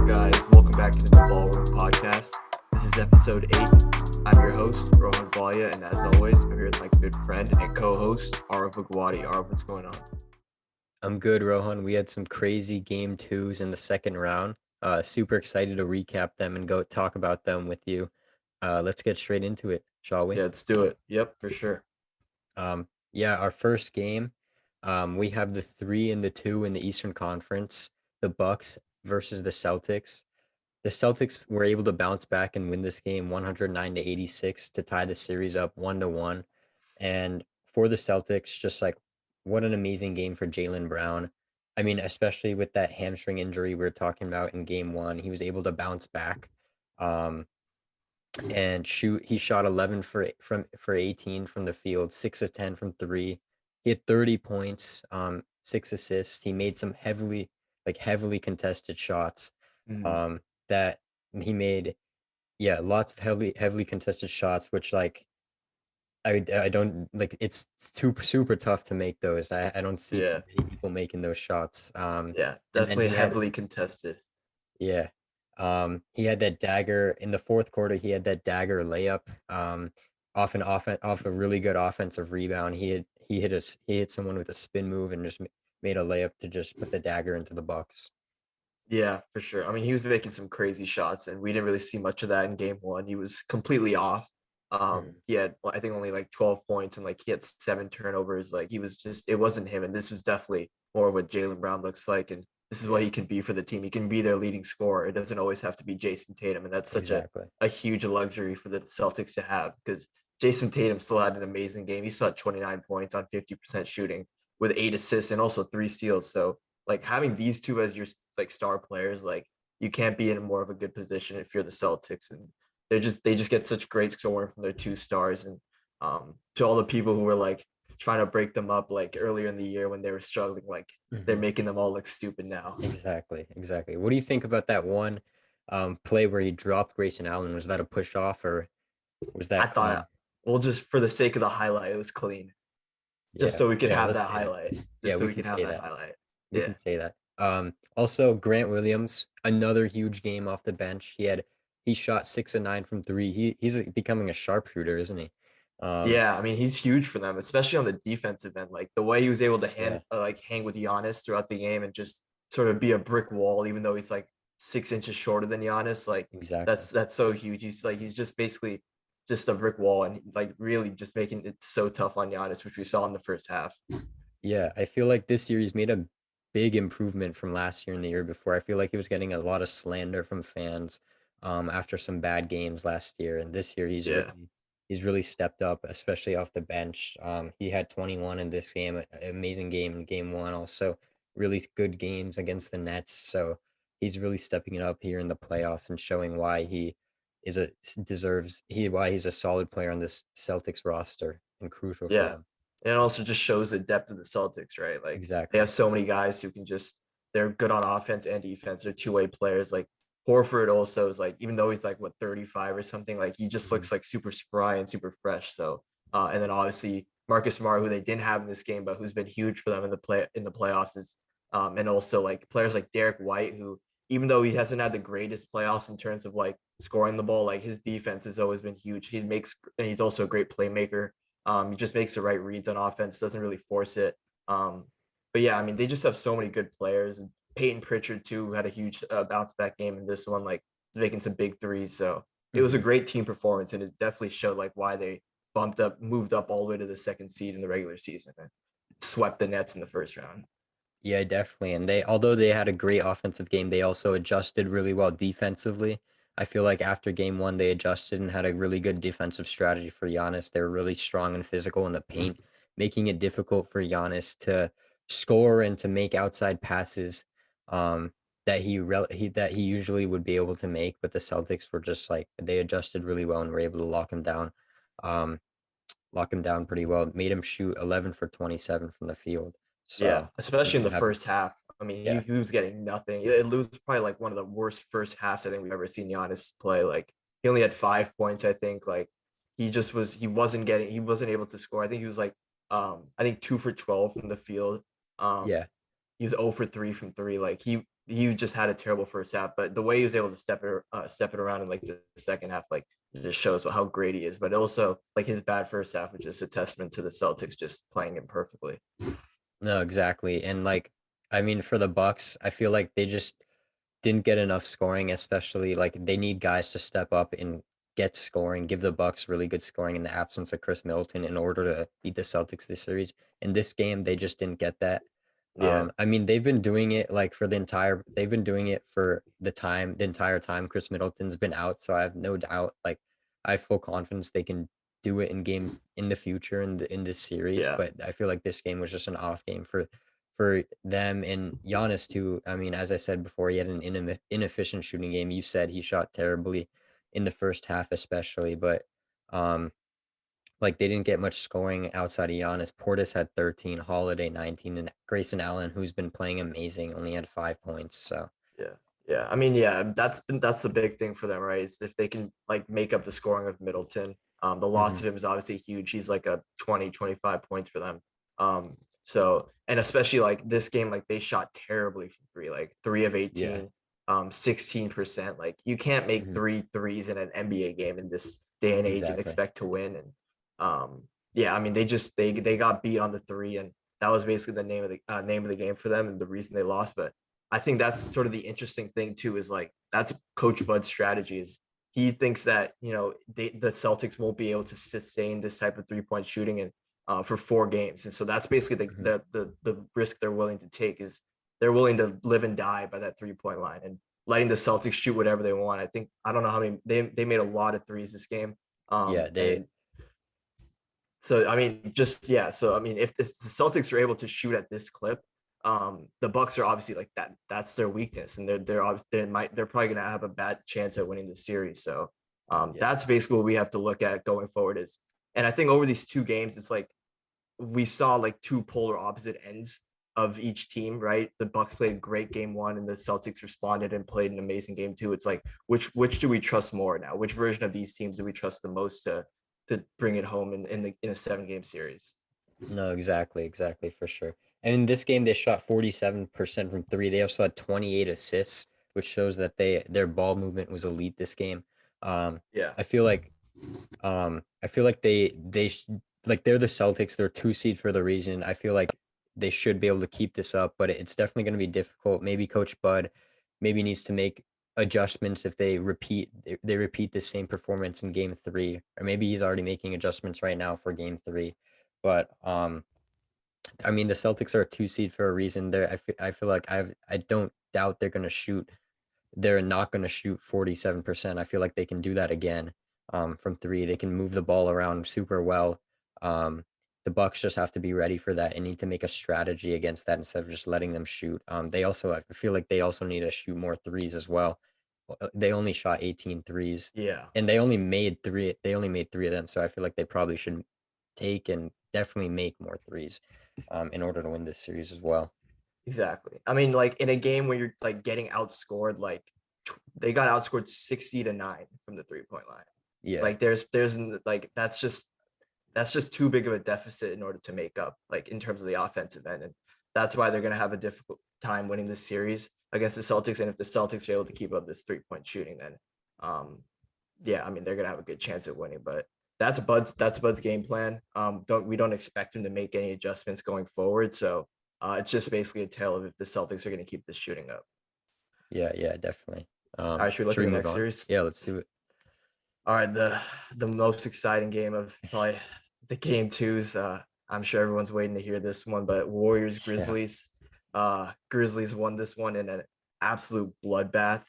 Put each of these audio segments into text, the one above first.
guys? Welcome back to the Ballroom Podcast. This is episode 8. I'm your host, Rohan and as always, I'm here with my good friend and co-host, Arav. Arav, what's going on? I'm good, Rohan. We had some crazy game twos in the second round. Super excited to recap them and go talk about them with you. Let's get straight into it, shall we? Yeah, let's do it. Yep, for sure. Yeah, our first game, we have the 3 and the 2 in the Eastern Conference, the Bucks versus the Celtics. The Celtics were able to bounce back and win this game 109-86 to tie the series up 1-1. And for the Celtics, just like what an amazing game for Jaylen Brown. I mean, especially with that hamstring injury we were talking about in game one, he was able to bounce back um, and shoot. He shot 11 for 18 from the field, 6 of 10 from three. He had 30 points, 6 assists. He made some heavily contested shots Mhm. um, that he made. Yeah, lots of heavily contested shots, which I don't like. It's super tough to make those. I don't see Yeah, many people making those shots. yeah, And then definitely heavily contested. yeah, he had that dagger in the fourth quarter. He had that dagger layup. Off a really good offensive rebound. He hit someone with a spin move and just made a layup to just put the dagger into the box. Yeah, for sure. I mean, he was making some crazy shots, and we didn't really see much of that in game one. He was completely off. Mhm. He had, I think, only like 12 points, and like he had 7 turnovers. Like he was just, it wasn't him. And this was definitely more what Jaylen Brown looks like, and this is what he can be for the team. He can be their leading scorer. It doesn't always have to be Jason Tatum, and that's such Exactly. a huge luxury for the Celtics to have because Jason Tatum still had an amazing game. He still had 29 points on 50% shooting with 8 assists and also 3 steals. So like having these two as your like star players, like you can't be in more of a good position if you're the Celtics, and they just get such great scoring from their 2 stars. And to all the people who were like trying to break them up like earlier in the year when they were struggling, like they're Mhm. making them all look stupid now. Exactly. What do you think about that one play where he dropped Grayson Allen? Was that a push off or was I that thought, clean? well, just for the sake of the highlight, it was clean, just Yeah, so we could yeah, have let's that say that. highlight, Yeah, just so we we can can have say that that. highlight. We Yeah, can say that. Also Grant Williams, another huge game off the bench. He shot 6 of 9 from three. He's becoming a sharpshooter, isn't he? Um, yeah. I mean, he's huge for them, especially on the defensive end. Like the way he was able to yeah, hang with Giannis throughout the game and just sort of be a brick wall, even though he's like 6 inches shorter than Giannis. Like exactly. that's so huge. He's just basically just a brick wall, and like really just making it so tough on Giannis, which we saw in the first half. Yeah, I feel like this year he's made a big improvement from last year and the year before. I feel like he was getting a lot of slander from fans after some bad games last year, and this year Yeah, he's really stepped up, especially off the bench. He had 21 in this game, amazing game in game one, also really good games against the Nets. So he's really stepping it up here in the playoffs and showing why he is a deserves he why he's a solid player on this Celtics roster and crucial for yeah. them. And it also just shows the depth of the Celtics, right? Like they Exactly. have so many guys who can just they're good on offense and defense. They're two-way players. Like Horford also is like, even though he's like what 35 or something, like he just Mhm. looks like super spry and super fresh. So and then obviously Marcus Smart, who they didn't have in this game, but who's been huge for them in the playoffs is and also like players like Derek White, who even though he hasn't had the greatest playoffs in terms of like scoring the ball, like his defense has always been huge. He's also a great playmaker. He just makes the right reads on offense, doesn't really force it. But yeah, I mean, they just have so many good players. And Peyton Pritchard too had a huge bounce back game in this one, like making some big threes. So it was a Mhm. great team performance, and it definitely showed like why they moved up all the way to the second seed in the regular season and swept the Nets in the first round. Yeah, definitely. And although they had a great offensive game, they also adjusted really well defensively. I feel like after game one, they adjusted and had a really good defensive strategy for Giannis. They were really strong and physical in the paint, making it difficult for Giannis to score and to make outside passes um, that he usually would be able to make. But the Celtics were just like they adjusted really well and were able to um, lock him down pretty well. Made him shoot 11 for 27 from the field. Yeah, So he especially in did the have first half. I mean, yeah. he was getting nothing. It was probably like one of the worst first halves I think we've ever seen Giannis play. Like he only had 5 points, I think. Like he wasn't able to score. I think he was like I think 2 for 12 from the field. Um Yeah. he was 0 for 3 from three. Like he just had a terrible first half, but the way he was able to step it around in like the second half, like it just shows how great he is. But also like his bad first half was just a testament to the Celtics just playing him perfectly. No, exactly. And like, I mean, for the Bucks, I feel like they just didn't get enough scoring, especially like they need guys to step up and get scoring, give the Bucks really good scoring in the absence of Chris Middleton in order to beat the Celtics this series. In this game, they just didn't get that. Yeah, I mean, they've been doing it for the entire time Chris Middleton's been out. So I have no doubt, like, I have full confidence they can do it in the future in this series. yeah, But I feel like this game was just an off game for them and Giannis too. I mean, as I said before, he had an inefficient shooting game. You said he shot terribly in the first half, especially, but um, like they didn't get much scoring outside of Giannis. Portis had 13, Holiday 19, and Grayson Allen, who's been playing amazing, only had 5 points. So yeah, yeah. I mean, yeah, that's the big thing for them, right? Is if they can like make up the scoring with Middleton. The loss mhm. of him is obviously huge. He's like a 20, 25 points for them. So and especially like this game, like they shot terribly from three, like 3 of 18, Yeah, 16%. Like you can't make mhm. three threes in an NBA game in this day and age and Exactly. expect to win. And yeah, I mean they got beat on the three, and that was basically the name of the game for them and the reason they lost. But I think that's sort of the interesting thing too, is like that's Coach Bud's strategy. Is he thinks that the Celtics won't be able to sustain this type of 3 point shooting and for 4 games, and so that's basically Mhm. the risk they're willing to take. Is they're willing to live and die by that 3 point line and letting the Celtics shoot whatever they want. I don't know how many they made a lot of threes this game, Yeah, they and so I mean, just yeah. So I mean, if the Celtics are able to shoot at this clip, the Bucks are obviously like that. That's their weakness, and they're obviously they're probably gonna have a bad chance at winning the series. So yeah. that's basically what we have to look at going forward. And I think over these 2 games, it's like we saw like two polar opposite ends of each team. Right, the Bucks played a great game one, and the Celtics responded and played an amazing game two. It's like which do we trust more now? Which version of these teams do we trust the most to bring it home in a 7 game series? No, exactly, for sure. And in this game, they shot 47% from three. They also had 28 assists, which shows that their ball movement was elite this game. Um, Yeah, I feel like I feel like like they're the Celtics. They're 2 seed for the reason. I feel like they should be able to keep this up, but it's definitely going to be difficult. Maybe Coach Bud maybe needs to make adjustments if they repeat the same performance in game three, or maybe he's already making adjustments right now for game three. But I mean the Celtics are a 2 seed for a reason. I feel like I don't doubt they're not going to shoot 47%. I feel like they can do that again from three. They can move the ball around super well. Um, the Bucks just have to be ready for that and need to make a strategy against that instead of just letting them shoot. I feel like they also need to shoot more threes as well. They only shot 18 threes yeah, and they only made three of them. So I feel like they probably should take and definitely make more threes in order to win this series as well. exactly. I mean, like in a game where you're like getting outscored, like they got outscored 60-9 from the 3 point line. Yeah. Like there's like that's just too big of a deficit in order to make up, like in terms of the offensive end. And that's why they're going to have a difficult time winning this series against the Celtics. And if the Celtics are able to keep up this 3 point shooting, then yeah, I mean they're going to have a good chance at winning. But that's Bud's game plan. Don't expect him to make any adjustments going forward. So it's just basically a tale of if the Celtics are going to keep this shooting up. Yeah, definitely. All right, should we look Should at we the move next on? series? Yeah, let's do it. All right, the most exciting game of probably the game twos. I'm sure everyone's waiting to hear this one, but Warriors Yeah. Grizzlies. Grizzlies won this one in an absolute bloodbath.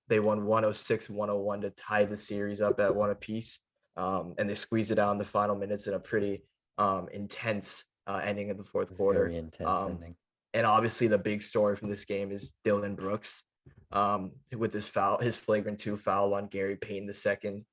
They won 106-101 to tie the series up at one apiece. And they squeezed it out in the final minutes in a pretty intense ending of the fourth quarter. Very intense Um, ending. and obviously the big story from this game is Dylan Brooks with his flagrant two foul on Gary Payton the second,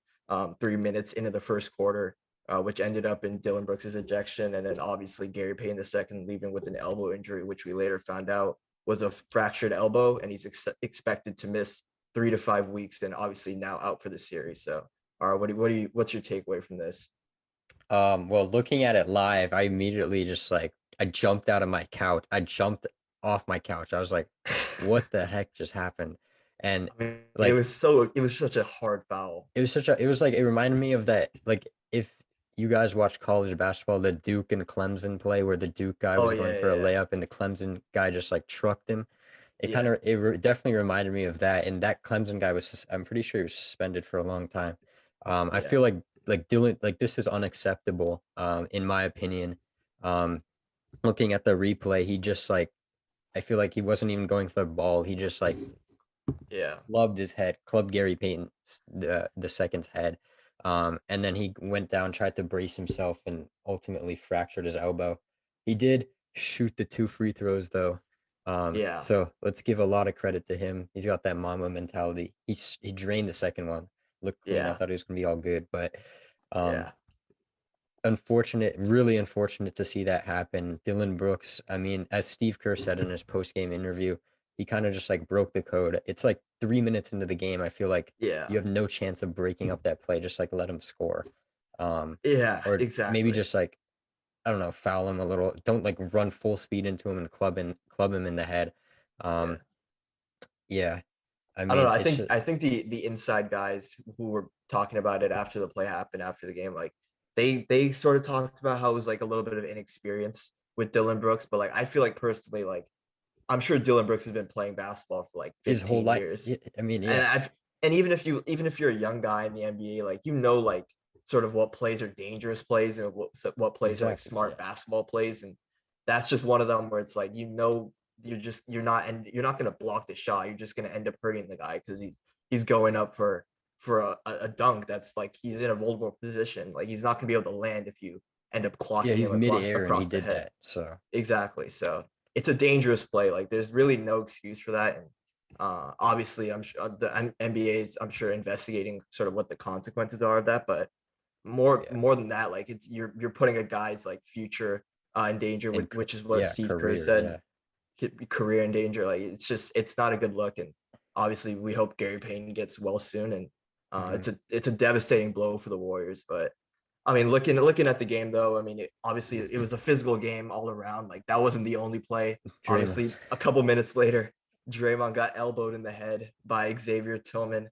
3 minutes into the first quarter, which ended up in Dylan Brooks's ejection, and then obviously Gary Payton the second leaving with an elbow injury, which we later found out was a fractured elbow, and he's expected to miss 3 to 5 weeks, and obviously now out for the series. So, all right, what's your takeaway from this? Well, looking at it live, I immediately just like I jumped out of my couch. I jumped off my couch. I was like, what the heck just happened? And I mean, like it was such a hard foul. it was like it reminded me of that, like if you guys watch college basketball, the Duke and Clemson play where the Duke guy Oh was going yeah, for a yeah, layup and the Clemson guy just like trucked him. It kind yeah, of definitely reminded me of that. And that Clemson guy was I'm pretty sure he was suspended for a long time. I yeah, feel like Dylan, like this is unacceptable, in my opinion. Um, looking at the replay, he just like, I feel like he wasn't even going for the ball. He just like yeah, clubbed his head, clubbed Gary Payton the second's head. And then he went down, tried to brace himself, and ultimately fractured his elbow. He did shoot the 2 free throws though. yeah, So let's give a lot of credit to him. He's got that mama mentality. He drained the second one, looked clean. I yeah, thought it was gonna be all good, but um, yeah, unfortunate, really unfortunate to see that happen. Dylan Brooks, I mean, as Steve Kerr said in his post-game interview, he kind of just like broke the code. It's like 3 minutes into the game. I feel like you yeah, have no chance of breaking up that play. Just like let him score. Um, yeah, or maybe exactly. just like, I don't know, foul him a little. Don't like run full speed into him and club him in the head. Yeah. Um, yeah, I I don't know. mean, it's just I think the inside guys who were talking about it after the play happened after the game, like they sort of talked about how it was like a little bit of inexperience with Dylan Brooks, but like I feel like personally, like I'm sure Dylan Brooks has been playing basketball for like his whole 15 life. years. Yeah, I mean, And yeah, I've and even if you're a young guy in the NBA, like like sort of what plays are dangerous plays and what plays are like exactly. smart Yeah, basketball plays. And that's just one of them where it's like, you're not gonna block the shot. You're just gonna end up hurting the guy because he's going up for a dunk that's like he's in a vulnerable position. Like he's not gonna be able to land if you end up yeah, clocking he's him midair and he across the did head. that. So Exactly. So it's a dangerous play. Like there's really no excuse for that. And obviously, I'm sure the NBA is, I'm sure, investigating sort of what the consequences are of that. But yeah, more than that, like you're putting a guy's like future in danger, and which is what yeah, Steve Kerr career. said, Yeah. career in danger. Like it's not a good look. And obviously, we hope Gary Payton gets well soon. And Mhm. it's a devastating blow for the Warriors. But I mean, looking at the game though, I mean, obviously it was a physical game all around. Like that wasn't the only play. Draymond. Obviously, a couple minutes later, Draymond got elbowed in the head by Xavier Tillman.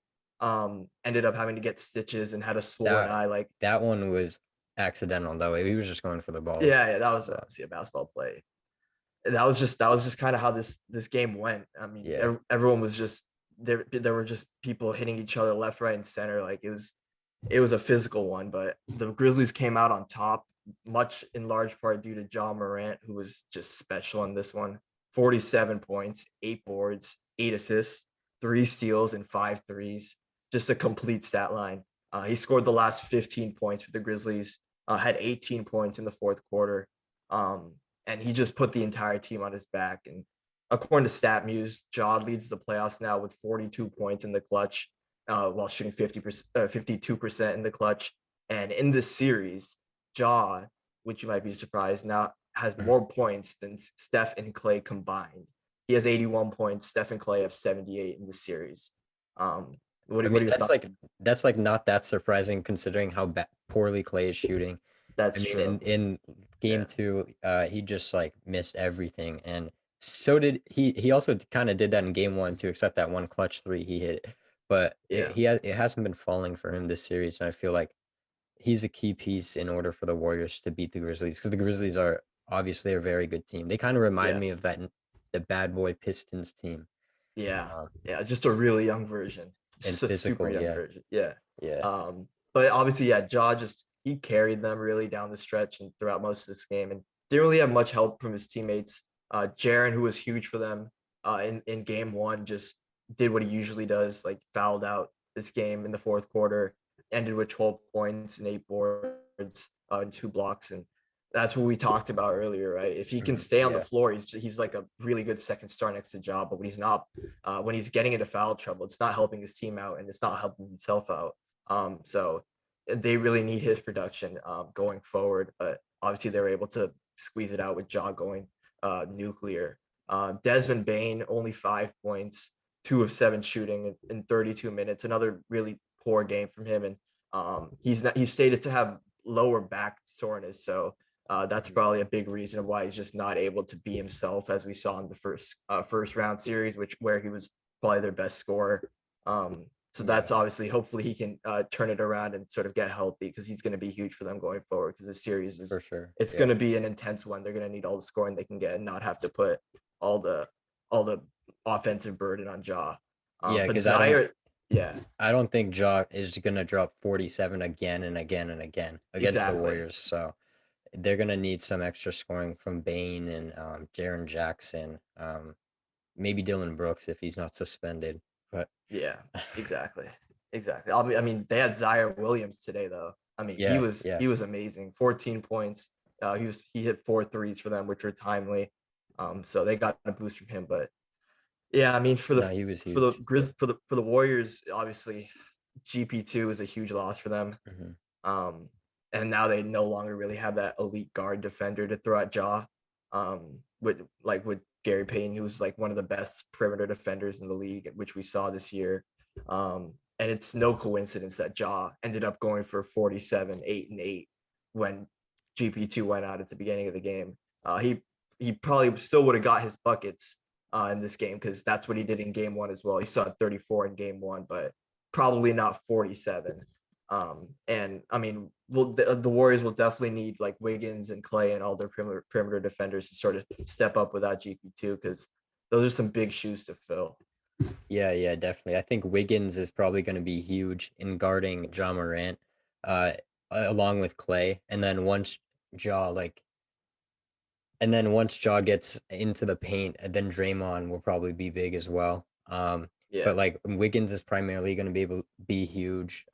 Ended up having to get stitches and had a swollen That eye. Like, that one was accidental though. He was just going for the ball. yeah, that was But obviously a basketball play. That was just kind of how this game went. I mean, yeah. everyone was just there. There were just people hitting each other left, right, and center. Like it was a physical one, but the Grizzlies came out on top, much in large part due to Ja Morant, who was just special in this one. 47 points, 8 boards, 8 assists, 3 steals, and 5 threes. Just a complete stat line. He scored the last 15 points for the Grizzlies, had 18 points in the fourth quarter. Um, and he just put the entire team on his back. And according to StatMuse, Ja leads the playoffs now with 42 points in the clutch, while shooting 52% in the clutch. And in this series, Ja, which you might be surprised, now has more points than Steph and Clay combined. He has 81 points. Steph and Clay have 78 in this series. Um, I what mean, are your thoughts? that's like not that surprising considering how poorly Clay is shooting. I That's mean, true. in game Yeah. two, he just like missed everything, and so did he. He also kind of did that in game one too, except that one clutch three he hit. But Yeah. it hasn't been falling for him this series, and I feel like he's a key piece in order for the Warriors to beat the Grizzlies because the Grizzlies are obviously a very good team. They kind of remind Yeah. me of the bad boy Pistons team, Yeah. uh, Yeah. Just a really young version. and Just a super physical. young Yeah, version. Yeah. yeah. But obviously, yeah, Ja just he carried them really down the stretch and throughout most of this game and didn't really have much help from his teammates. Jaren, who was huge for them in game one, just did what he usually does, like fouled out this game in the fourth quarter, ended with 12 points and 8 boards and 2 blocks. And that's what we talked about earlier, right? If he can Mhm, stay on the yeah. floor, he's like a really good second star next to Ja. But when he's not, when he's getting into foul trouble, it's not helping his team out and it's not helping himself out. So they really need his production going forward. But obviously, they were able to squeeze it out with Ja going nuclear. Desmond Bain only 5 points, 2 of 7 shooting in 32 minutes. Another really poor game from him, and he's stated to have lower back soreness. So That's Mhm. probably a big reason why he's just not able to be himself, as we saw in the first round series, where he was probably their best scorer. So Yeah, that's obviously, hopefully he can turn it around and sort of get healthy, because he's going to be huge for them going forward. Because this series is for sure. it's going Yeah. to be an intense one. They're going to need all the scoring they can get and not have to put all the all the offensive burden on Ja. Yeah, But because I don't Zaire, yeah, I don't think Ja is gonna drop 47 again and again and again against the exactly. Warriors. So they're gonna need some extra scoring from Bane and Jaren Jackson, maybe Dylan Brooks if he's not suspended. But Yeah, exactly. Exactly. I mean, they had Zaire Williams today, though. I mean, he yeah, was yeah, he was amazing. 14 points. He hit 4 threes for them, which were timely. So they got a boost from him. But yeah, I mean, no, he was huge. Yeah. For the Warriors, obviously, GP2 is a huge loss for them. Hmm. Um, and now they no longer really have that elite guard defender to throw at Ja. With Gary Payton, who's like one of the best perimeter defenders in the league, which we saw this year. And it's no coincidence that Ja ended up going for 47, 8 and 8 when GP2 went out at the beginning of the game. He probably still would have got his buckets in this game, because that's what he did in game one as well. He saw 34 in game one, but probably not 47. And I mean, the Warriors will definitely need like Wiggins and Clay and all their perimeter defenders to sort of step up without GP2, because those are some big shoes to fill. Yeah, yeah, definitely. I think Wiggins is probably gonna be huge in guarding Ja Morant, uh, along with Clay. Ja like And then once Ja gets into the paint, and then Draymond will probably be big as well. But Yeah, like Wiggins is primarily going to be able to be huge.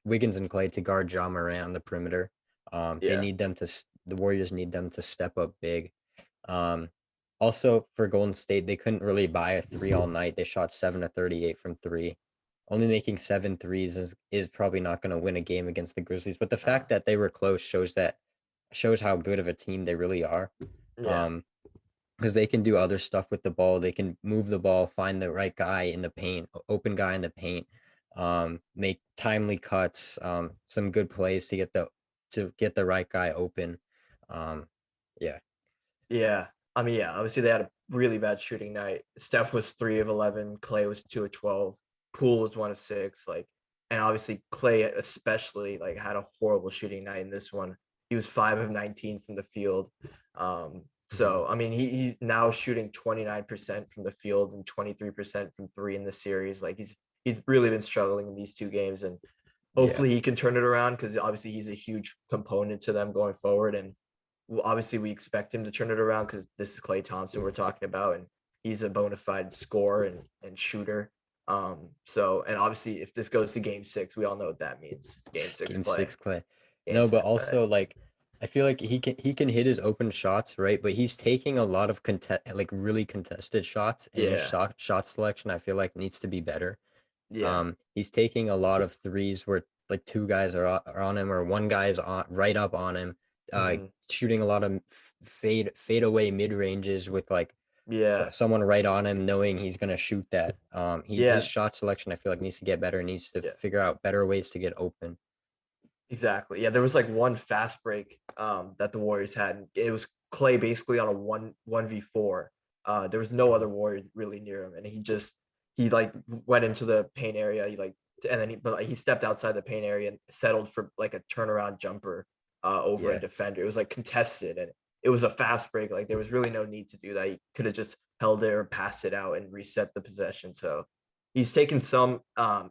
Wiggins and Clay to guard Ja Morant on the perimeter. They yeah, need them to. The Warriors need them to step up big. Um, Also for Golden State, they couldn't really buy a three all night. They shot 7 of 38 from three. Only making seven threes is probably not going to win a game against the Grizzlies. But the uh, fact that they were close shows how good of a team they really are. yeah, Um, because they can do other stuff with the ball. They can move the ball, find the right guy in the paint, open guy in the paint, make timely cuts, some good plays to get the right guy open. Um, yeah, yeah. I mean, yeah. Obviously, they had a really bad shooting night. Steph was 3 of 11. Clay was 2 of 12. Poole was 1 of 6. Like, and obviously Clay especially like had a horrible shooting night in this one. He was 5 of 19 from the field. hmm, So I mean, he's now shooting 29% from the field and 23% from three in the series. Like he's really been struggling in these two games, and yeah, hopefully he can turn it around, because obviously he's a huge component to them going forward. And obviously we expect him to turn it around, because this is Klay Thompson we're talking about, and he's a bona fide scorer and shooter. So, and obviously if this goes to game 6, we all know what that means. Game six Game Klay. six, Clay. Game No, but six Klay. also like I feel like he can hit his open shots, right? But he's taking a lot of really contested shots, and his Yeah. shot selection I feel like needs to be better. Yeah. He's taking a lot of threes where like two guys are on him or one guy's on right up on him, uh, Hmm. shooting a lot of fade away mid ranges with like Yeah. someone right on him, knowing he's gonna shoot that. His Yeah. shot selection I feel like needs to get better. Needs to Yeah. figure out better ways to get open. Exactly. Yeah, there was like one fast break that the Warriors had. And it was Clay basically on a one v four. There was no Mhm. other Warrior really near him, and he like went into the paint area. And then he stepped outside the paint area and settled for like a turnaround jumper over a Yeah, defender. It was like contested, and it was a fast break. Like there was really no need to do that. He could have just held it or passed it out and reset the possession. So he's taken some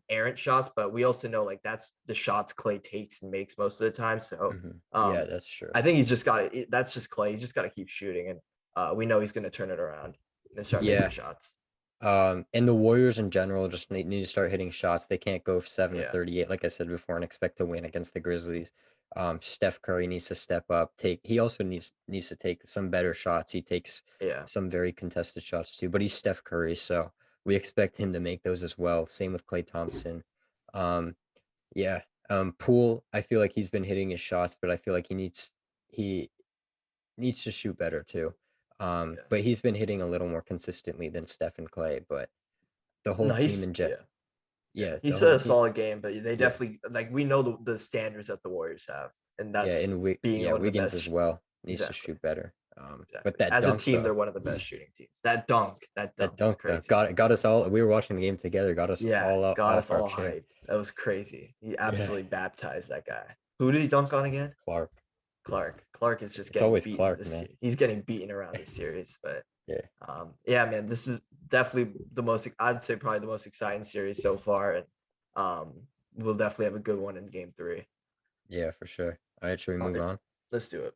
errant shots, but we also know like that's the shots Clay takes and makes most of the time. So yeah, um, that's true. I think he's just got to. That's just Clay. He's just got to keep shooting, and we know he's going to turn it around and start making Yeah. shots. And the Warriors in general just need to start hitting shots. They can't go 7 of Yeah, 38, like I said before, and expect to win against the Grizzlies. Steph Curry needs to step up. He also needs to take some better shots. He takes yeah. some very contested shots too, but he's Steph Curry, so we expect him to make those as well. Same with Klay Thompson. Um, yeah. Poole, I feel like he's been hitting his shots, but I feel like he needs to shoot better too. Yeah. But he's been hitting a little more consistently than Steph and Clay, but the whole No, team in jet, yeah. yeah, He the said whole a team, solid game, but they yeah, definitely like we know the standards that the Warriors have, and yeah, that's being yeah, one of the Wiggins as best. well. needs to Exactly. shoot better. But Exactly. that As a dunk team, though, they're one of the best shooting teams. That that dunk was dunk though, crazy. got us all. We were watching the game together, got us Yeah, all up got us off our all chair. hyped. That was crazy. He Yeah, absolutely baptized that guy. Who did he dunk on again? Clark. Clark. Clark is just It's getting always beaten Clark, this man. year. He's getting beaten around this series, but Yeah, yeah, man, this is definitely the most. I'd say probably the most exciting series so far, and we'll definitely have a good one in Game 3. yeah, for sure. All right, should we All move right, on? let's do it.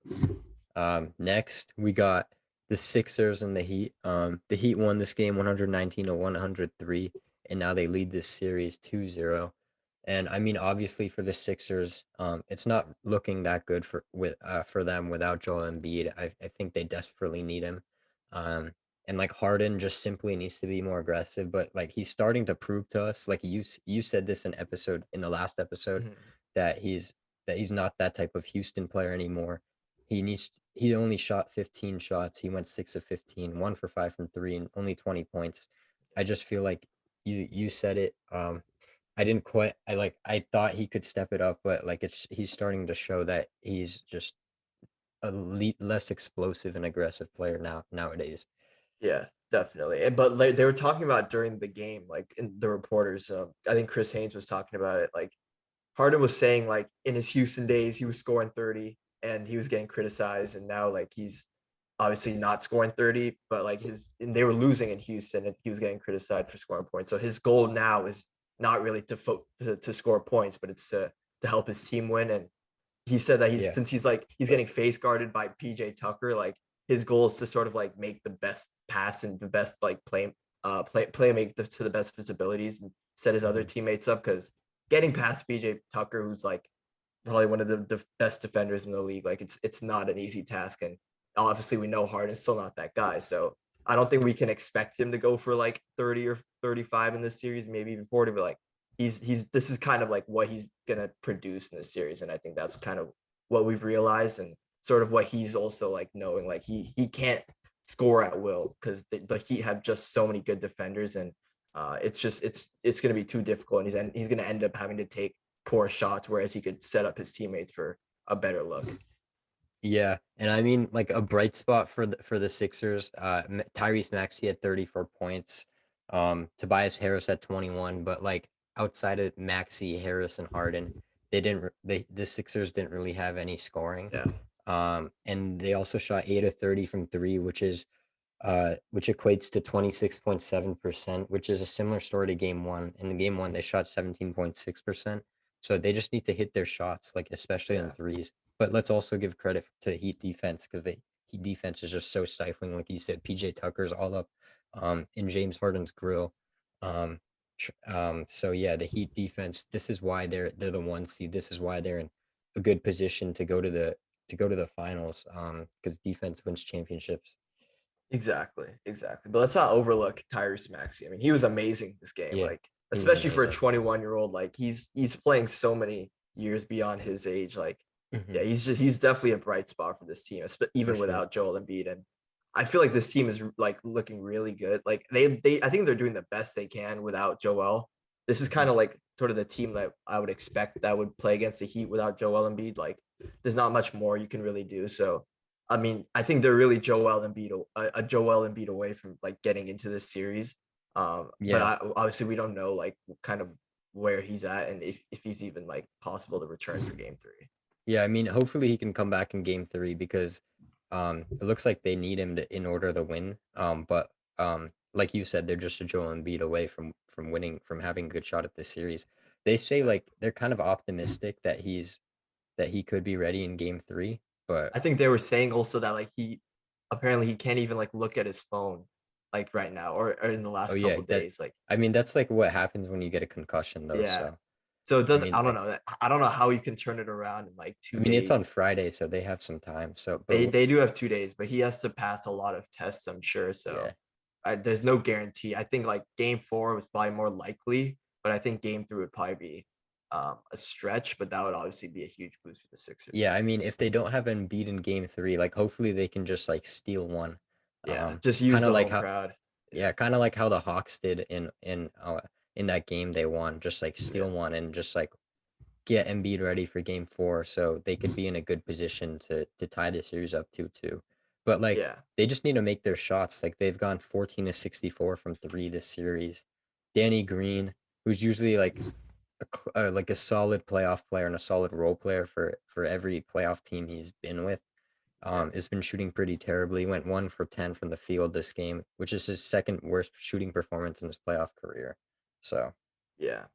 Next we got the Sixers and the Heat. The Heat won this game 119 to 103, and now they lead this series 2-0. And I mean, obviously for the Sixers, it's not looking that good for them without Joel Embiid. I think they desperately need him. Um, and like Harden just simply needs to be more aggressive, but like he's starting to prove to us, like you said this in the last episode, Mhm. that he's not that type of Houston player anymore. He only shot 15 shots. He went 6 of 15, 1 for 5 from 3 and only 20 points. I just feel like you said it. I didn't quite I thought he could step it up, but like he's starting to show that he's just less explosive and aggressive player nowadays. Yeah, definitely. But like they were talking about during the game, like in the reporters. I think Chris Haynes was talking about it. Like Harden was saying, like in his Houston days, he was scoring 30 and he was getting criticized, and now like he's obviously not scoring 30, but like and they were losing in Houston, and he was getting criticized for scoring points. So his goal now is not really to score points, but it's to help his team win. And he said that Yeah. since he's getting face guarded by PJ Tucker, like his goal is to sort of like make the best pass and the best like play make to the best of his abilities and set his other Mhm. teammates up, because getting past PJ Tucker, who's like probably one of the best defenders in the league, like it's not an easy task. And obviously we know Harden's still not that guy, so I don't think we can expect him to go for like 30 or 35 in this series, maybe even 40, but like he's this is kind of like what he's gonna produce in this series. And I think that's kind of what we've realized, and sort of what he's also like knowing, like he can't score at will because the Heat have just so many good defenders. And it's going to be too difficult, and he's going to end up having to take poor shots, whereas he could set up his teammates for a better look. Yeah, and I mean like a bright spot for the Sixers. Tyrese Maxey had 34 points. Tobias Harris had 21, but like outside of Maxey, Harris, and Harden, the Sixers didn't really have any scoring. Yeah, And they also shot 8 of 30 from three, which equates to 26.7%, which is a similar story to game one. In the game one, they shot 17.6%. So they just need to hit their shots, like especially on yeah, threes. But let's also give credit to Heat defense because the Heat defense is just so stifling. Like you said, PJ Tucker's all up in James Harden's grill. Um, so yeah, the Heat defense, this is why they're the one seed. This is why they're in a good position to go to the finals. Because defense wins championships. exactly. But let's not overlook Tyrese Maxey. I mean, he was amazing this game, Yeah, like he was especially for a amazing. 21-year-old. Like he's playing so many years beyond his age. Like Hmm. yeah, he's definitely a bright spot for this team, For even sure. without Joel Embiid. And I feel like this team is like looking really good. Like I think they're doing the best they can without Joel. This is kind Mhm. of like sort of the team that I would expect that would play against the Heat without Joel Embiid. Like there's not much more you can really do. So I mean, I think they're really a Joel Embiid away from like getting into this series. But Yeah. obviously we don't know like kind of where he's at, and if he's even like possible to return for Game 3. Yeah, I mean, hopefully he can come back in game three because it looks like they need him in order to win. But like you said, they're just a Joel Embiid away from winning, from having a good shot at this series. They say Yeah. like they're kind of optimistic that he could be ready in game three, but I think they were saying also that like he apparently he can't even like look at his phone like right now, or in the oh last yeah, couple of that days. Like I mean that's like what happens when you get a concussion though. yeah. So So it I doesn't mean I don't like know. I don't know how you can turn it around in like I two mean it's on days. Friday, so they have some time. So They do have 2 days, but he has to pass a lot of tests, I'm sure. yeah. So there's no guarantee. I think like Game 4 was probably more likely, but I think Game 3 would probably be a stretch. But that would obviously be a huge boost for the Sixers. Yeah, I mean, if they don't have Embiid in game three, like hopefully they can just like steal one. Yeah, just use Kind of the like home how crowd. Yeah, yeah, kind of like how the Hawks did in that game they won, just like yeah, steal one and just like get Embiid ready for game 4 so they could be in a good position to tie the series up 2-2. But like Yeah. they just need to make their shots. Like they've gone 14 to 64 from 3 this series. Danny Green, who's usually like a solid playoff player and a solid role player for every playoff team he's been with, Yeah. has been shooting pretty terribly. He went 1 for 10 from the field this game, which is his second worst shooting performance in his playoff career. So Yeah.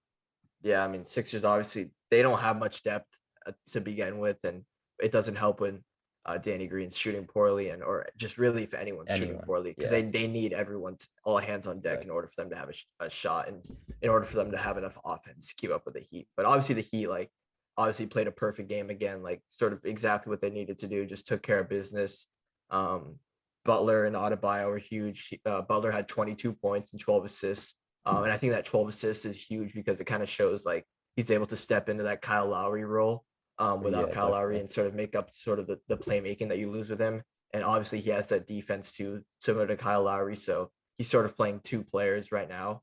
Yeah, I mean, Sixers obviously they don't have much depth to begin with, and it doesn't help when Danny Green's shooting poorly, and or just really if anyone's shooting anyone, poorly, because yeah, they need everyone's all hands on deck in exactly. order for them to have a shot, and in order for them to have enough offense to keep up with the Heat. But obviously, the Heat like obviously played a perfect game again, like sort of exactly what they needed to do, just took care of business. Um, Butler and Adebayo were huge. Butler had 22 points and 12 assists. And I think that 12 assists is huge because it kind of shows like he's able to step into that Kyle Lowry role without Yeah, Kyle Lowry definitely. and sort of make up sort of the playmaking that you lose with him. And obviously he has that defense too, similar to Kyle Lowry. So he's sort of playing two players right now,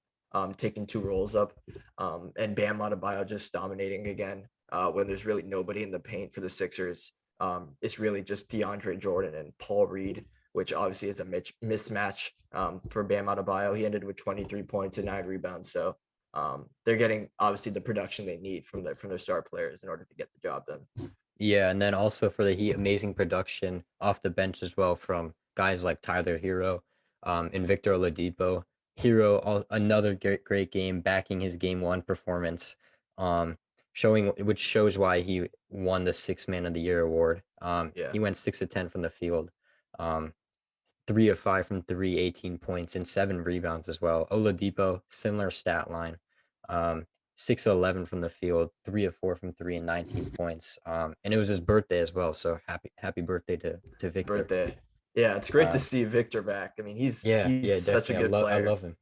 taking two roles up. And Bam Adebayo just dominating again when there's really nobody in the paint for the Sixers. It's really just DeAndre Jordan and Paul Reed, which obviously is a mismatch for Bam Adebayo. He ended with 23 points and 9 rebounds. So they're getting obviously the production they need from their star players in order to get the job done. Yeah, and then also for the Heat, amazing production off the bench as well from guys like Tyler Hero, and Victor Oladipo. Hero, another great game, backing his game 1 performance, um, which shows why he won the Sixth Man of the Year award. Yeah, He went 6 of 10 from the field, um, 3 of 5 from 3, 18 points, and 7 rebounds as well. Oladipo, similar stat line. Um, 6 of 11 from the field, 3 of 4 from 3, and 19 points. And it was his birthday as well. So happy birthday to Victor. birthday. Yeah, it's great to Um, see Victor back. I mean, yeah, he's yeah, such a definitely. good I player. love him.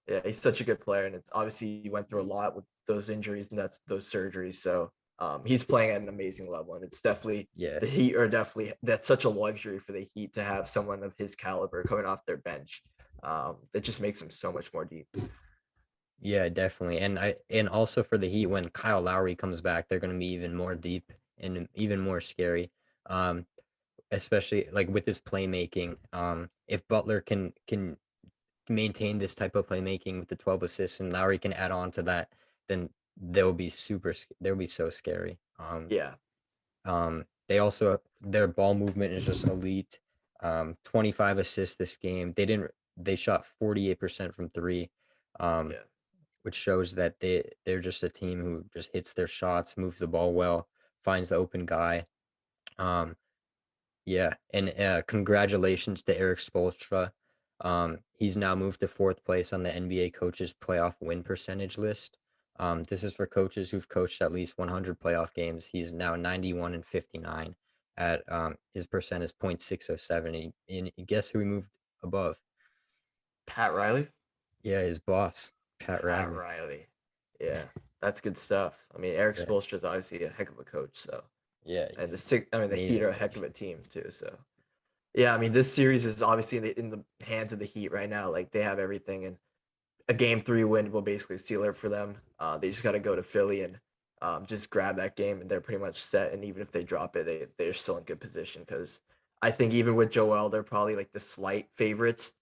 Yeah, he's such a good player, and it's obviously he went through a lot with those injuries and that's those surgeries. So he's playing at an amazing level, and it's definitely Yeah, the Heat are definitely that's such a luxury for the Heat to have someone of his caliber coming off their bench. It just makes them so much more deep. yeah, definitely. And also for the Heat, when Kyle Lowry comes back, they're gonna be even more deep and even more scary. Um, Especially like with his playmaking. If Butler can maintain this type of playmaking with the 12 assists and Lowry can add on to that, then they'll be so scary. Yeah, They also their ball movement is just elite. 25 assists this game. They shot 48% from 3. Um, yeah. which shows that they're just a team who just hits their shots, moves the ball well, finds the open guy. Um, yeah, and congratulations to Eric Spoelstra. He's now moved to 4th place on the NBA coaches playoff win percentage list. This is for coaches who've coached at least 100 playoff games. He's now 91 and 59 at his percent is .607. And guess who he moved above? Pat Riley. Yeah, his boss, Pat Pat Riley. Riley. Yeah, that's good stuff. I mean, Eric Yeah, Spoelstra is obviously a heck of a coach. So, yeah, and he's I mean, the Heat amazing are a heck coach. of a team too. So, yeah, I mean, this series is obviously in the hands of the Heat right now. Like they have everything, and a game 3 win will basically seal it for them. They just got to go to Philly and just grab that game, and they're pretty much set. And even if they drop it, they're still in good position because I think even with Joel, they're probably like the slight favorites.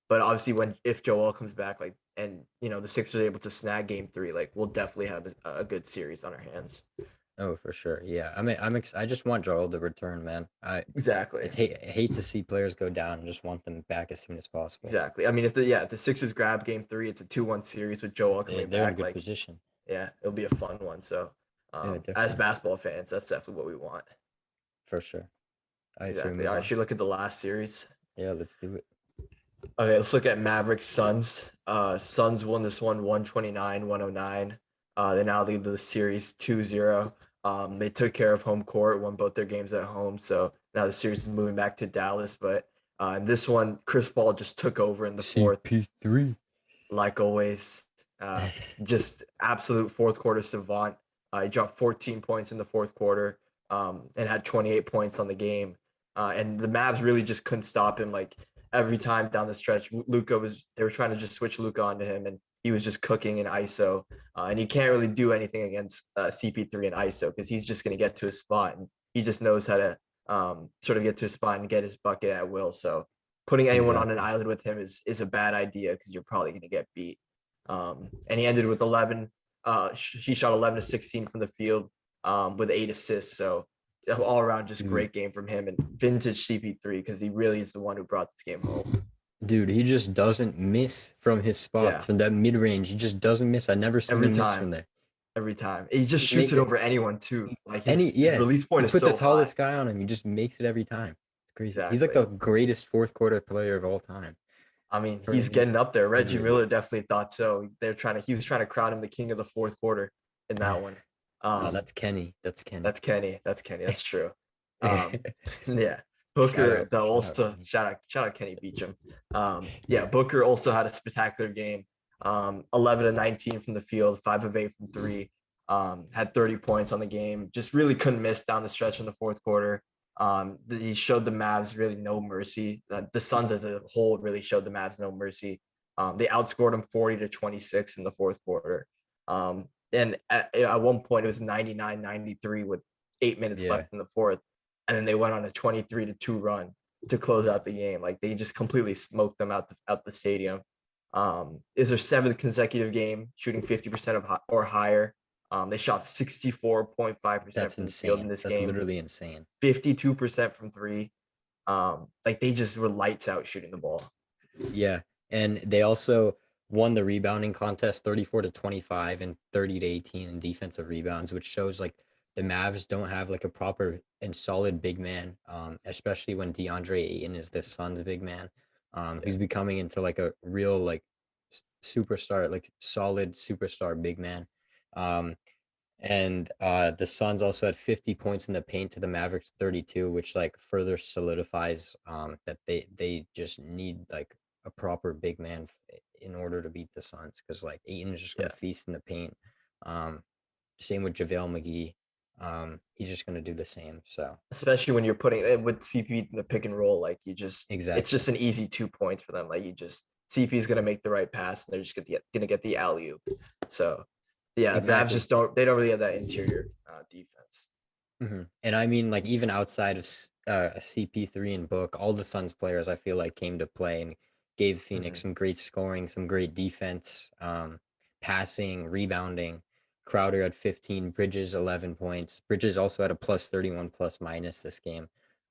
But obviously, when if Joel comes back, like and the Sixers are able to snag game 3, like we'll definitely have a good series on our hands. Oh, for sure. Yeah. I mean, I just want Joel to return, man. Exactly. I hate to see players go down and just want them back as soon as possible. Exactly. I mean, if the Sixers grab game 3, it's a 2-1 series with Joel coming They're in a back. good Like, position. yeah, it'll be a fun one. So, Yeah, as definitely. basketball fans, that's definitely what we want. For sure. All right, should we Exactly. move All right, on? should we look at the last series? Yeah, let's do it. Okay, let's look at Mavericks Suns. Suns won this one 129-109. They now lead the series 2-0. They took care of home court, won both their games at home. So now the series is moving back to Dallas. But in this one, Chris Paul just took over in the fourth, CP3. like always. Uh, just absolute fourth quarter savant. He dropped 14 points in the fourth quarter and had 28 points on the game. And the Mavs really just couldn't stop him. Like every time down the stretch, they were trying to just switch Luca onto him, and he was just cooking in ISO, and you can't really do anything against CP3 in ISO because he's just going to get to a spot and he just knows how to sort of get to a spot and get his bucket at will. So putting anyone on an Exactly. island with him is a bad idea because you're probably going to get beat. And he ended with 11. He shot 11 to 16 from the field with 8 assists. So all around just Dude, great game from him and vintage CP3 because he really is the one who brought this game home. dude, he just doesn't miss from his spots Yeah, from that mid range. He just doesn't miss. I never seen every him miss from time, there. every time. He just Just shoots makes it it over anyone too. Like any his yeah. release You point is put the so high. tallest guy on him, he just makes it every time. It's crazy. He's like Exactly. the greatest fourth quarter player of all time. I mean, For he's getting up there. Reggie Genuinely. Miller definitely thought so. He was trying to crown him the king of the fourth quarter in that one. No, Um, that's Kenny. That's Kenny. that's Kenny. That's Kenny. That's true. Yeah. Booker, Shout out also Kenny. shout out Kenny Beecham. Yeah, Booker also had a spectacular game. 11 to 19 from the field, 5 of 8 from three. Had 30 points on the game. Just really couldn't miss down the stretch in the fourth quarter. He showed the Mavs really no mercy. The Suns as a whole really showed the Mavs no mercy. They outscored them 40 to 26 in the fourth quarter. And at one point it was 99-93 with 8 minutes Yeah. left in the fourth. And then they went on a 23 to 2 run to close out the game. Like they just completely smoked them out the stadium. Is their seventh consecutive game shooting 50% or higher. They shot 64.5% That's from the field in insane. this That's game, literally insane. 52% from three. Like they just were lights out shooting the ball. Yeah. And they also won the rebounding contest 34 to 25 and 30 to 18 in defensive rebounds, which shows like the Mavs don't have like a proper and solid big man, especially when DeAndre Ayton is the Suns' big man. Yeah, He's becoming into like a real like superstar, like solid superstar big man. Um, and the Suns also had 50 points in the paint to the Mavericks 32, which like further solidifies that they just need like a proper big man in order to beat the Suns because like Aiton is just gonna yeah. feast in the paint. Um, Same with JaVale McGee. He's just gonna do the same. So Especially when you're putting it with CP in the pick and roll, like it's exactly, just an easy 2 points for them. Like CP is gonna make the right pass, and they're just gonna get the alley oop. So yeah, Mavs exactly. just don't really have that interior defense. And I mean, like even outside of CP3 and Book, all the Suns players I feel like came to play and gave Phoenix Mhm. some great scoring, some great defense, passing, rebounding. Crowder had 15, Bridges 11 points. Bridges also had a plus 31 plus minus this game.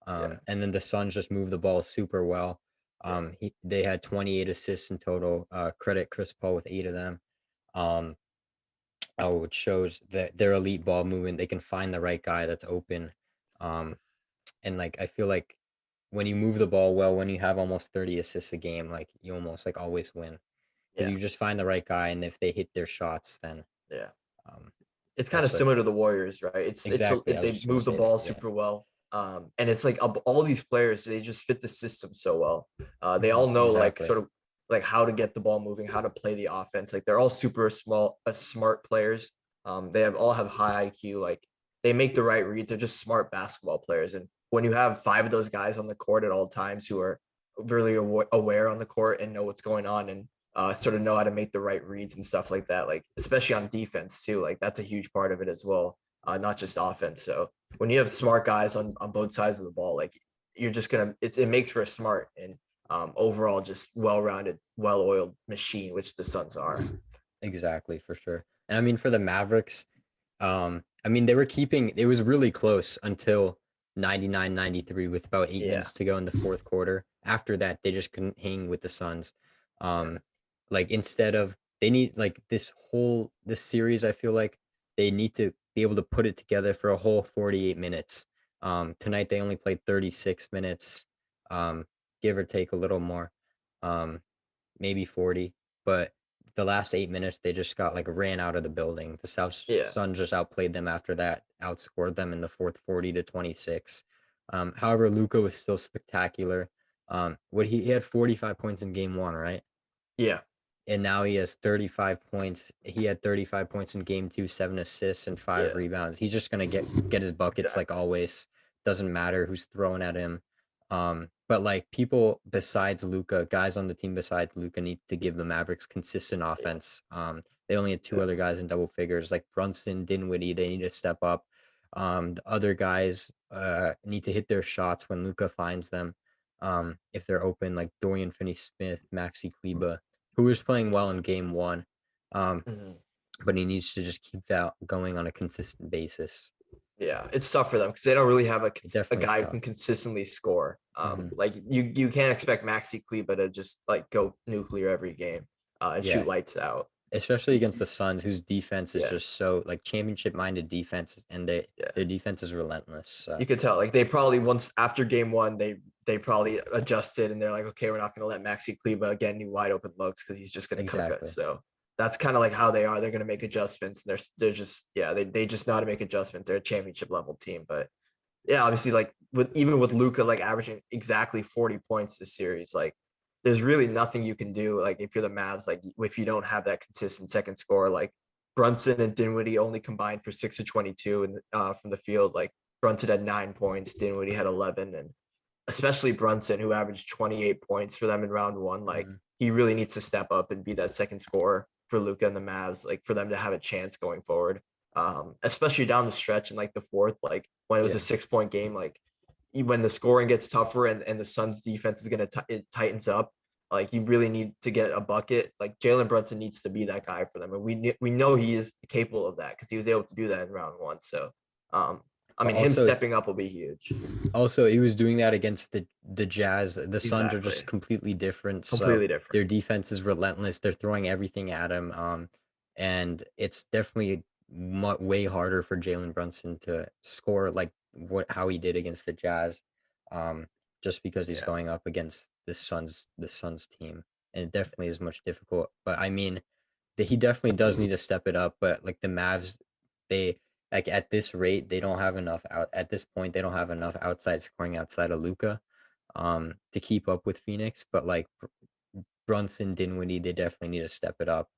Yeah, And then the Suns just moved the ball super well. yeah, They had 28 assists in total. Credit Chris Paul with 8 of them. Um, it shows that their elite ball movement. They can find the right guy that's open. Um, and like I feel like when you move the ball well, when you have almost 30 assists a game, like you almost like always win because yeah, you just find the right guy, and if they hit their shots, then yeah. um, It's kind of that's like similar to the Warriors, right? exactly. I was They just gonna move the say that. ball Yeah. super well, and it's like all these players they just fit the system so well. They all know like Exactly. sort of like how to get the ball moving, how to play the offense. Like they're all super smart players. They all have high IQ. Like they make the right reads. They're just smart basketball players. And when you have five of those guys on the court at all times who are really aware on the court and know what's going on and sort of know how to make the right reads and stuff like that. Like especially on defense too. Like that's a huge part of it as well, not just offense. So when you have smart guys on both sides of the ball, like you're just gonna it makes for a smart and overall just well-rounded, well-oiled machine, which the Suns are. Exactly, for sure. And I mean, for the Mavericks, I mean, they were keeping it was really close until 99-93 with about eight Yeah, minutes to go in the fourth quarter. After that, they just couldn't hang with the Suns. yeah, Um, like instead of they need like this series, I feel like they need to be able to put it together for a whole 48 minutes. Tonight they only played 36 minutes, um, give or take a little more. Um, Maybe 40, but the last 8 minutes they just got like ran out of the building. The South yeah, Sun just outplayed them after that, outscored them in the fourth 40 to 26. However, Luca was still spectacular. He had 45 points in game one, right? yeah, And now he has 35 points. He had 35 points in game two, 7 assists and five yeah. rebounds. He's just gonna get his buckets like Exactly. always. Doesn't matter who's throwing at him. But like people besides Luca, guys on the team besides Luca need to give the Mavericks consistent Yeah. offense. They only had two other guys in double figures, like Brunson, Dinwiddie. They need to step up. The other guys need to hit their shots when Luca finds them. If they're open, like Dorian Finney-Smith, Maxi Kleba, who was playing well in game one. Um, Mhm. but he needs to just keep that going on a consistent basis. Yeah, it's tough for them because they don't really have It a definitely is guy who tough. can consistently score. Hmm. Like you can't expect Maxi Kleba to just like go nuclear every game and shoot Yeah, lights out. So, especially against the Suns, whose defense is yeah, just so like championship-minded defense, and yeah. their defense is relentless. You So could tell like they probably once after game one they probably adjusted and they're like, okay, we're not going to let Maxi Kleba get any wide open looks because he's just going to cook us. exactly. So that's kind of like how they are. They're going to make adjustments. And they're just they just know how to make adjustments. They're a championship level team, but yeah, obviously, like even with Luca like averaging exactly 40 points this series, like there's really nothing you can do. Like if you're the Mavs, like if you don't have that consistent second score, like Brunson and Dinwiddie only combined for 6 of 22 and from the field. Like Brunson had 9 points, Dinwiddie had 11, and especially Brunson, who averaged 28 points for them in round one. Like Mhm. he really needs to step up and be that second scorer for Luca and the Mavs, like for them to have a chance going forward. Especially down the stretch in like the fourth, like when it was a Yeah. 6 point game, like when the scoring gets tougher and the Suns defense is gonna it tightens up, like you really need to get a bucket. Like Jalen Brunson needs to be that guy for them, and we know he is capable of that because he was able to do that in round one. So, um, I But mean, him also, stepping up will be huge. he was doing that against the Jazz. The Suns are Exactly, just completely different. So completely different. their defense is relentless. They're throwing everything at him. And it's definitely way harder for Jalen Brunson to score like how he did against the Jazz. Um, just because he's Yeah, going up against the Suns team, and it definitely is much difficult. But I mean, he definitely does need to step it up. But like the Mavs, they like at this rate, they don't have enough out at this point. They don't have enough outside scoring outside of Luca, to keep up with Phoenix. But like Brunson, Dinwiddie, they definitely need to step it up.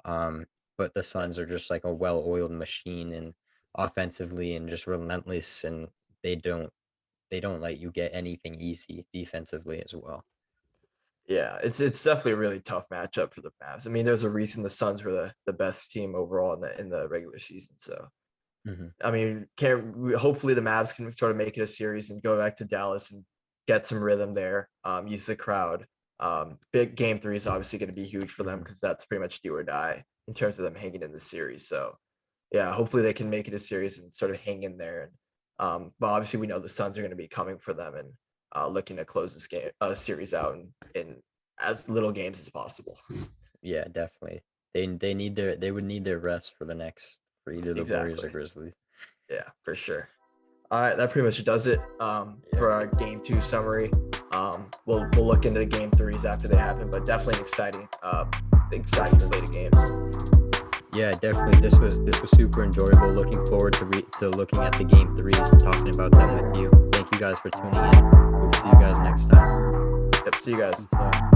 But the yeah. Suns are just like a well-oiled machine and offensively and just relentless, and they don't they don't let you get anything easy defensively as well. Yeah, it's definitely a really tough matchup for the Mavs. I mean, there's a reason the Suns were the best team overall in the regular season. So Hmm. I mean, can hopefully the Mavs can sort of make it a series and go back to Dallas and get some rhythm there. Use the crowd. Big game three is obviously going to be huge for them Hmm. because that's pretty much do or die in terms of them hanging in the series. So yeah, hopefully they can make it a series and sort of hang in there. And but obviously we know the Suns are going to be coming for them and looking to close this game series out in as little games as possible. Yeah, definitely. They would need their rest for the next for either the Warriors or Exactly. Grizzlies. Yeah, for sure. All right, that pretty much does it Yeah. for our game two summary. We'll look into the game threes after they happen, but definitely an exciting slate of games. Yeah, definitely. This was super enjoyable. Looking forward to looking at the game threes and talking about them with you. Thank you guys for tuning in. We'll see you guys next time. Yep, see you guys. Peace out.